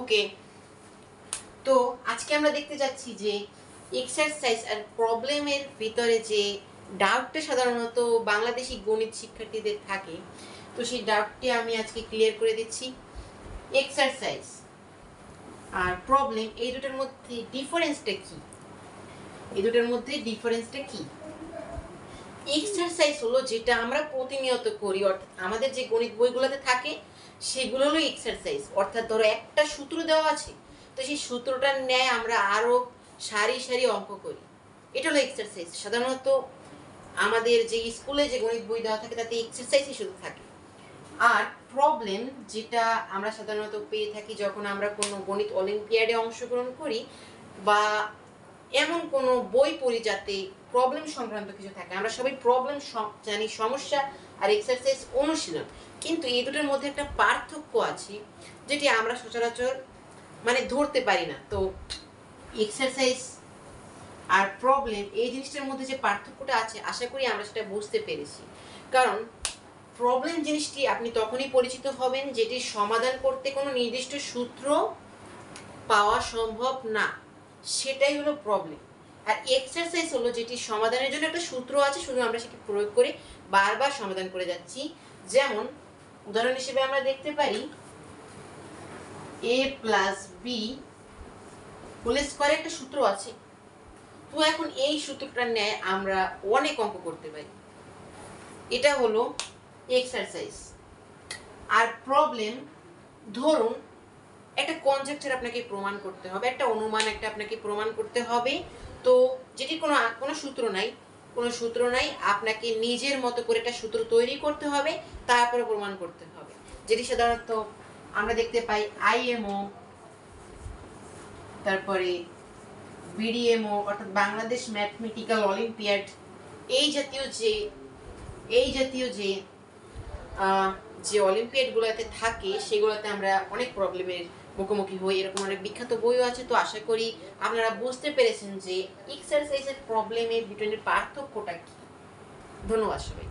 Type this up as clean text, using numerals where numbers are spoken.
ওকে, তো আজকে আমরা দেখতে যাচ্ছি যে এক্সারসাইজ আর প্রবলেমের ভিতরে যে ডাউটটা সাধারণত বাংলাদেশি গণিত শিক্ষার্থীদের থাকে, তো সেই ডাউটটি আমি আজকে ক্লিয়ার করে দিচ্ছি। এক্সারসাইজ আর প্রবলেম এই দুটোর মধ্যে ডিফারেন্সটা কি? এক্সারসাইজ হলো যেটা আমরা প্রতিনিয়ত করি, অর্থাৎ আমাদের যে গণিত বইগুলোতে থাকে সেগুলো হলো এক্সারসাইজ। অর্থাৎ ধরো একটা সূত্র দেওয়া আছে, তো সেই সূত্রটার ন্যায় আমরা আরো সারি সারি অঙ্ক করি, এটা হলো এক্সারসাইজ। সাধারণত আমাদের যে স্কুলে যে গণিত বই দেওয়া থাকে তাতে এক্সারসাইজই শুধু থাকে। আর প্রবলেম যেটা আমরা সাধারণত পেয়ে থাকি যখন আমরা কোনো গণিত অলিম্পিয়াডে অংশগ্রহণ করি বা এমন কোনো বই পড়ি যাতে প্রবলেম সংক্রান্ত কিছু থাকে। আমরা সবাই প্রবলেম জানি, সমস্যা আর এক্সারসাইজ অনুশীলন, কিন্তু এই দুটোর মধ্যে একটা পার্থক্য আছে যেটি আমরা সচরাচর ধরতে পারি না। তো এক্সারসাইজ আর প্রবলেম এই জিনিসটার মধ্যে যে পার্থক্যটা আছে, আশা করি আমরা সেটা বুঝতে পেরেছি। কারণ প্রবলেম জিনিসটি আপনি তখনই পরিচিত হবেন যেটির সমাধান করতে কোনো নির্দিষ্ট সূত্র পাওয়া সম্ভব না, সেটাই হলো প্রবলেম। আর এক্সারসাইজ হলো যেটির সমাধানের জন্য একটা সূত্র আছে, শুধু আমরা সেটি প্রয়োগ করে বারবার সমাধান করে যাচ্ছি। যেমন উদাহরণ হিসেবে আমরা দেখতে পারি a + b হোল স্কয়ার একটা সূত্র আছে। তো এখন এই সূত্রটার ন্যায় আমরা অনেক অঙ্ক করতে পারি, এটা হলো এক্সারসাইজ। আর প্রবলেম, ধরুন একটা কনজেক্টর আপনাকে প্রমাণ করতে হবে, একটা অনুমান আপনাকে প্রমাণ করতে হবে, তো যেটি কোনো সূত্র নাই, আপনাকে নিজের মতো করে একটা সূত্র তৈরি করতে হবে, তারপরে প্রমাণ করতে হবে। যেটি সাধারণত আমরা দেখতে পাই আইএমও, তারপরে বিডিএমও অর্থাৎ বাংলাদেশ ম্যাথমেটিক্যাল অলিম্পিয়াড, এই জাতীয় যে অলিম্পিয়াডগুলোতে থাকে সেগুলোতে আমরা অনেক প্রবলেমের মুখোমুখি হই। এরকম অনেক বিখ্যাত বইও আছে। তো আশা করি আপনারা বুঝতে পেরেছেন যে এক্সারসাইজের প্রবলেমের ভিতরে পার্থক্যটা কি। ধন্যবাদ সবাই।